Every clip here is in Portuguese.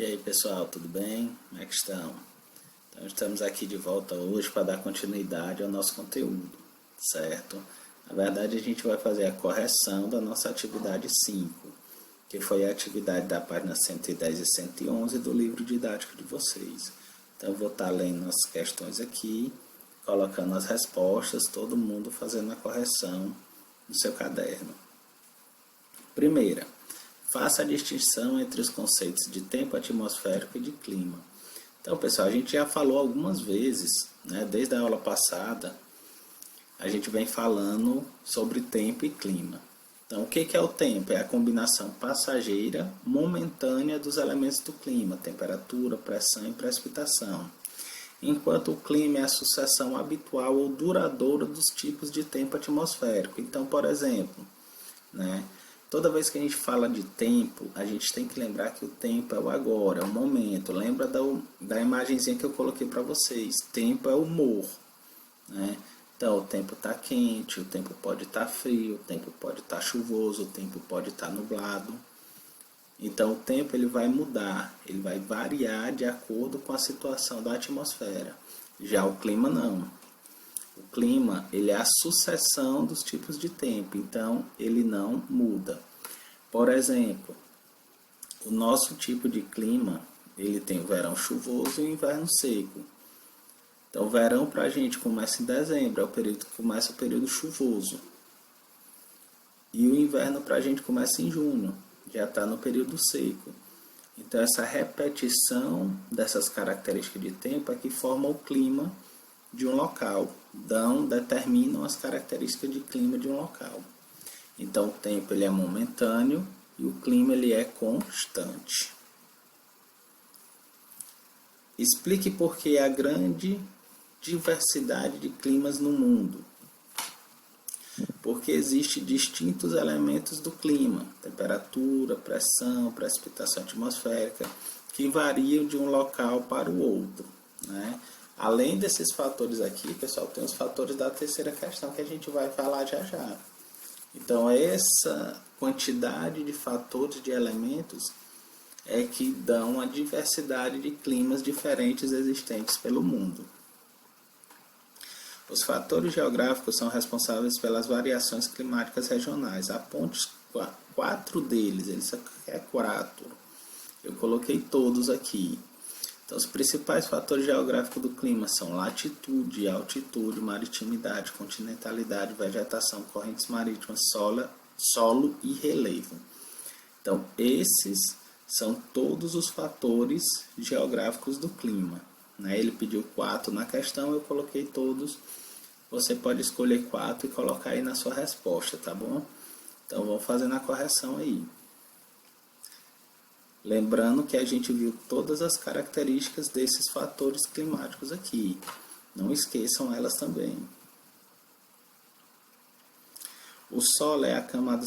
E aí pessoal, tudo bem? Como é que estão? Então estamos aqui de volta hoje para dar continuidade ao nosso conteúdo, certo? Na verdade a gente vai fazer a correção da nossa atividade 5, que foi a atividade da página 110 e 111 do livro didático de vocês. Então eu vou estar lendo as questões aqui, colocando as respostas, todo mundo fazendo a correção no seu caderno. Primeira, faça a distinção entre os conceitos de tempo atmosférico e de clima. Então, pessoal, a gente já falou algumas vezes, né, desde a aula passada, a gente vem falando sobre tempo e clima. Então, o que é o tempo? É a combinação passageira, momentânea dos elementos do clima, temperatura, pressão e precipitação. Enquanto o clima é a sucessão habitual ou duradoura dos tipos de tempo atmosférico. Então, por exemplo, né, toda vez que a gente fala de tempo, a gente tem que lembrar que o tempo é o agora, é o momento. Lembra da imagenzinha que eu coloquei para vocês. Tempo é humor, né? Então, o tempo está quente, o tempo pode estar frio, o tempo pode estar chuvoso, o tempo pode estar nublado. Então, o tempo ele vai mudar, ele vai variar de acordo com a situação da atmosfera. Já o clima não. O clima ele é a sucessão dos tipos de tempo, então ele não muda. Por exemplo, o nosso tipo de clima ele tem o verão chuvoso e o inverno seco. Então, o verão para a gente começa em dezembro, é o período que começa o período chuvoso. E o inverno para a gente começa em junho, já está no período seco. Então, essa repetição dessas características de tempo é que forma o clima de um local, determinam as características de clima de um local. Então o tempo ele é momentâneo e o clima ele é constante. Explique por que há grande diversidade de climas no mundo. Porque existem distintos elementos do clima, temperatura, pressão, precipitação atmosférica, que variam de um local para o outro, né? Além desses fatores aqui, pessoal, tem os fatores da terceira questão que a gente vai falar já já. Então, essa quantidade de fatores, de elementos, é que dão a diversidade de climas diferentes existentes pelo mundo. Os fatores geográficos são responsáveis pelas variações climáticas regionais. Aponte 4 deles, eles é 4. Eu coloquei todos aqui. Então, os principais fatores geográficos do clima são latitude, altitude, maritimidade, continentalidade, vegetação, correntes marítimas, solo e relevo. Então, esses são todos os fatores geográficos do clima, né? Ele pediu 4 na questão, eu coloquei todos. Você pode escolher 4 e colocar aí na sua resposta, tá bom? Então, vamos fazendo a correção aí. Lembrando que a gente viu todas as características desses fatores climáticos aqui. Não esqueçam elas também. O solo é a camada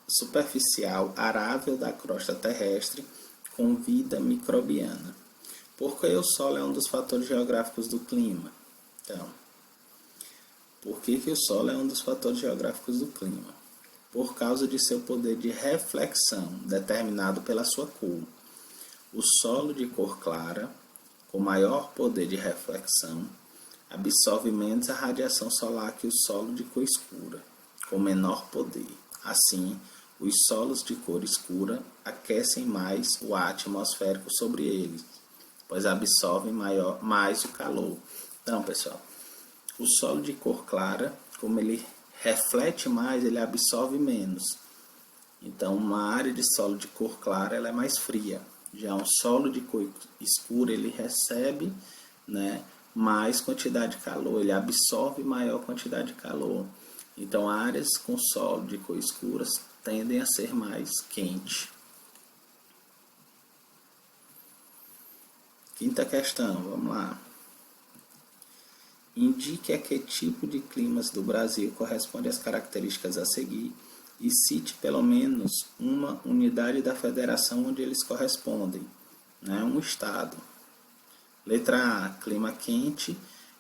superficial arável da crosta terrestre com vida microbiana. Por que o solo é um dos fatores geográficos do clima? Então, por que o solo é um dos fatores geográficos do clima? Por causa de seu poder de reflexão, determinado pela sua cor. O solo de cor clara, com maior poder de reflexão, absorve menos a radiação solar que o solo de cor escura, com menor poder. Assim, os solos de cor escura aquecem mais o ar atmosférico sobre eles, pois absorvem mais o calor. Então, pessoal, o solo de cor clara, como ele reflete mais, ele absorve menos. Então, uma área de solo de cor clara ela é mais fria. Já um solo de cor escura, ele recebe, né, mais quantidade de calor, ele absorve maior quantidade de calor. Então, áreas com solo de cor escura tendem a ser mais quente. Quinta questão, vamos lá. Indique a que tipo de climas do Brasil corresponde às características a seguir e cite pelo menos uma unidade da federação onde eles correspondem, né? Um estado. Letra A, clima quente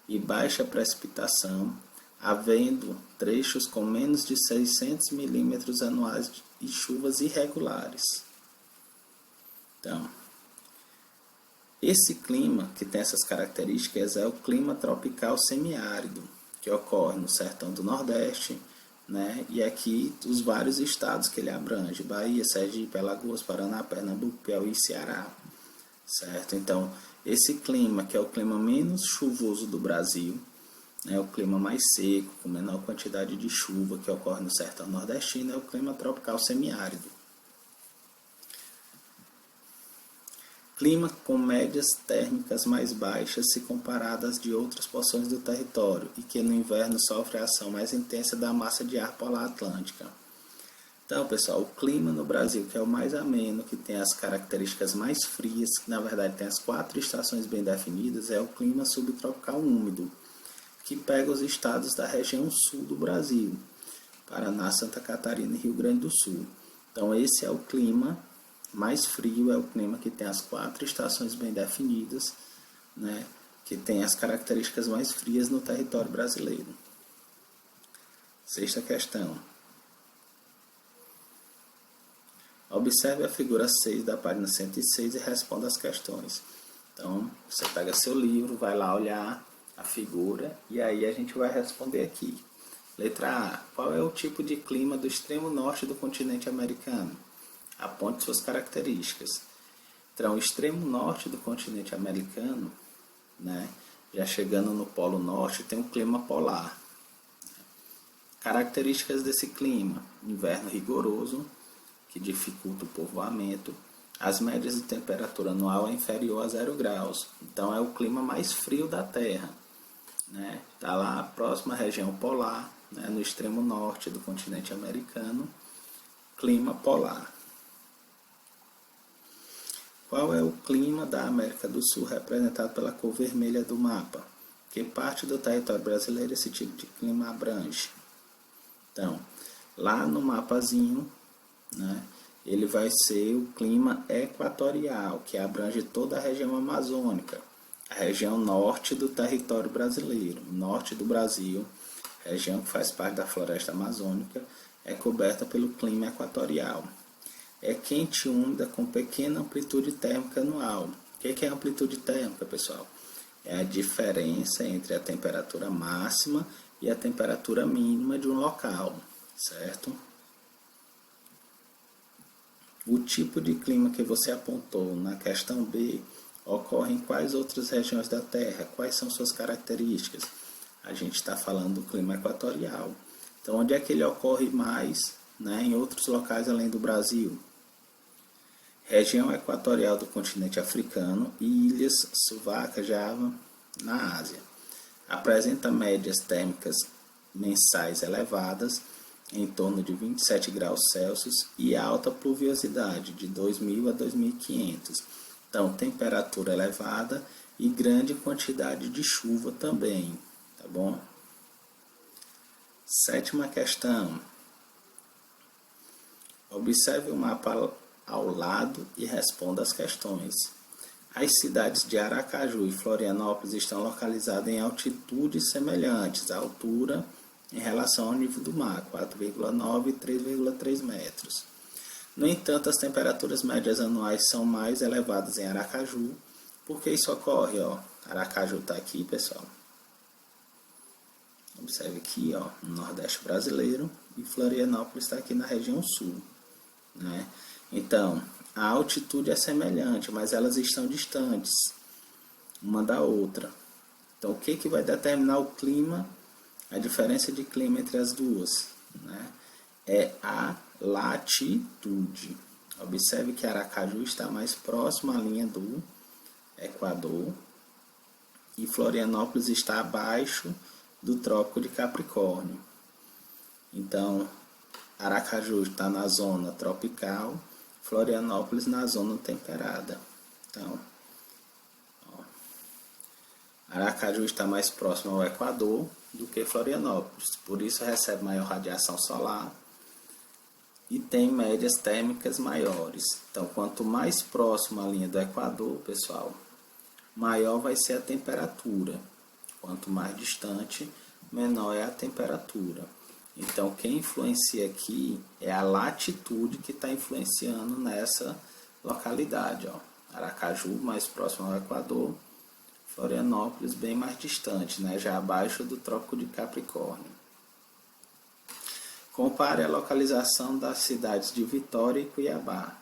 e baixa precipitação, havendo trechos com menos de 600 milímetros anuais e chuvas irregulares. Então, esse clima que tem essas características é o clima tropical semiárido, que ocorre no sertão do Nordeste, né? E aqui os vários estados que ele abrange: Bahia, Sergipe, Alagoas, Paraná, Pernambuco, Piauí e Ceará, certo? Então, esse clima, que é o clima menos chuvoso do Brasil, né, o clima mais seco, com menor quantidade de chuva, que ocorre no sertão nordestino, é o clima tropical semiárido. Clima com médias térmicas mais baixas se comparadas de outras porções do território e que no inverno sofre a ação mais intensa da massa de ar polar atlântica. Então, pessoal, o clima no Brasil, que é o mais ameno, que tem as características mais frias, que na verdade tem as 4 estações bem definidas, é o clima subtropical úmido, que pega os estados da região sul do Brasil: Paraná, Santa Catarina e Rio Grande do Sul. Então, esse é o clima mais frio, é o clima que tem as 4 estações bem definidas, né, que tem as características mais frias no território brasileiro. Sexta questão. Observe a figura 6 da página 106 e responda as questões. Então, você pega seu livro, vai lá olhar a figura e aí a gente vai responder aqui. Letra A. Qual é o tipo de clima do extremo norte do continente americano? Aponte suas características. Então, o extremo norte do continente americano, né, já chegando no Polo Norte, tem um clima polar. Características desse clima: inverno rigoroso, que dificulta o povoamento. As médias de temperatura anual é inferior a 0 graus. Então, é o clima mais frio da Terra. Está lá próximo à região polar, né, no extremo norte do continente americano, clima polar. Qual é o clima da América do Sul representado pela cor vermelha do mapa? Que parte do território brasileiro esse tipo de clima abrange? Então, lá no mapazinho, né, ele vai ser o clima equatorial, que abrange toda a região amazônica, a região norte do território brasileiro. Norte do Brasil, região que faz parte da floresta amazônica, é coberta pelo clima equatorial. É quente e úmida com pequena amplitude térmica anual. O que é amplitude térmica, pessoal? É a diferença entre a temperatura máxima e a temperatura mínima de um local, certo? O tipo de clima que você apontou na questão B ocorre em quais outras regiões da Terra? Quais são suas características? A gente está falando do clima equatorial. Então, onde é que ele ocorre mais, né, em outros locais além do Brasil? Região equatorial do continente africano e ilhas Sumatra, Java, na Ásia. Apresenta médias térmicas mensais elevadas, em torno de 27 graus Celsius, e alta pluviosidade, de 2.000 a 2.500. Então, temperatura elevada e grande quantidade de chuva também, tá bom? Sétima questão. Observe o mapa ao lado e responda as questões. As cidades de Aracaju e Florianópolis estão localizadas em altitudes semelhantes à altura em relação ao nível do mar, 4,9 e 3,3 metros. No entanto, as temperaturas médias anuais são mais elevadas em Aracaju. Por que isso ocorre? Aracaju está aqui, pessoal. Observe aqui, no Nordeste brasileiro, e Florianópolis está aqui na região sul, né? Então, a altitude é semelhante, mas elas estão distantes uma da outra. Então, o que vai determinar o clima, a diferença de clima entre as duas, né? É a latitude. Observe que Aracaju está mais próximo à linha do Equador e Florianópolis está abaixo do Trópico de Capricórnio. Então, Aracaju está na zona tropical, Florianópolis na zona temperada. Então, Aracaju está mais próximo ao Equador do que Florianópolis, por isso recebe maior radiação solar e tem médias térmicas maiores. Então, quanto mais próximo à linha do Equador, pessoal, maior vai ser a temperatura. Quanto mais distante, menor é a temperatura. Então, quem influencia aqui é a latitude que está influenciando nessa localidade, ó. Aracaju, mais próximo ao Equador, Florianópolis, bem mais distante, né? Já abaixo do Trópico de Capricórnio. Compare a localização das cidades de Vitória e Cuiabá.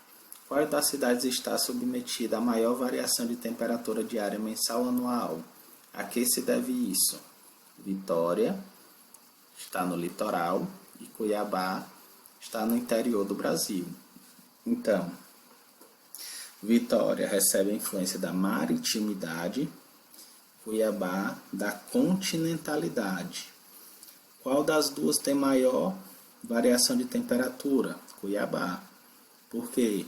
Qual das cidades está submetida à maior variação de temperatura diária mensal anual? A que se deve isso? Vitória está no litoral e Cuiabá está no interior do Brasil. Então, Vitória recebe a influência da maritimidade, Cuiabá da continentalidade. Qual das duas tem maior variação de temperatura? Cuiabá. Por quê?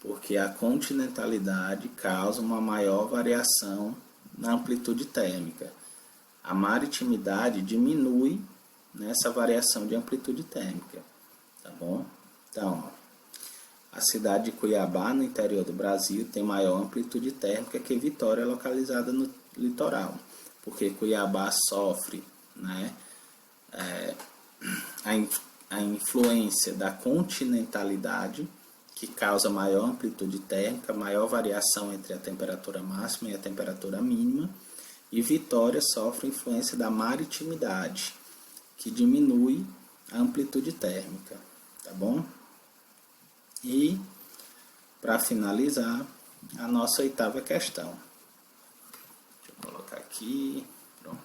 Porque a continentalidade causa uma maior variação na amplitude térmica. A maritimidade diminui nessa variação de amplitude térmica, tá bom? Então, a cidade de Cuiabá, no interior do Brasil, tem maior amplitude térmica que Vitória, localizada no litoral, porque Cuiabá sofre, né, a influência da continentalidade, que causa maior amplitude térmica, maior variação entre a temperatura máxima e a temperatura mínima, e Vitória sofre influência da maritimidade, que diminui a amplitude térmica, tá bom? E, para finalizar, a nossa 8ª questão. Deixa eu colocar aqui, pronto.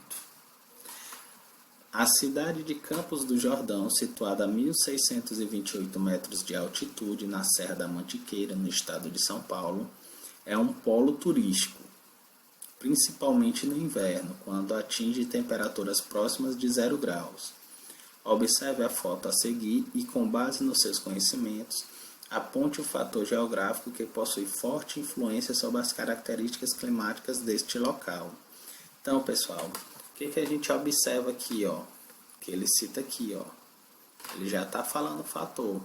A cidade de Campos do Jordão, situada a 1.628 metros de altitude na Serra da Mantiqueira, no estado de São Paulo, é um polo turístico, principalmente no inverno, quando atinge temperaturas próximas de 0 graus. Observe a foto a seguir e, com base nos seus conhecimentos, aponte o fator geográfico que possui forte influência sobre as características climáticas deste local. Então, pessoal, o que a gente observa aqui, ó? Que ele cita aqui, ó. Ele já está falando o fator.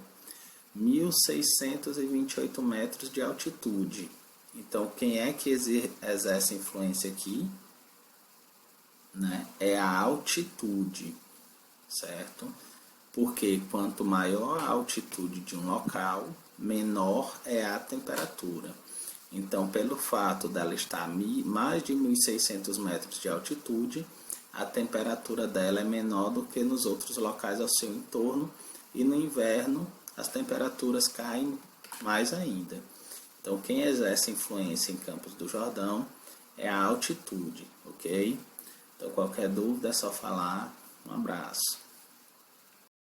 1.628 metros de altitude. Então, quem é que exerce influência aqui? Né? É a altitude, certo? Porque quanto maior a altitude de um local, menor é a temperatura. Então, pelo fato dela estar a mais de 1.600 metros de altitude, a temperatura dela é menor do que nos outros locais ao seu entorno, e no inverno as temperaturas caem mais ainda. Então, quem exerce influência em Campos do Jordão é a altitude, ok? Então, qualquer dúvida é só falar. Um abraço.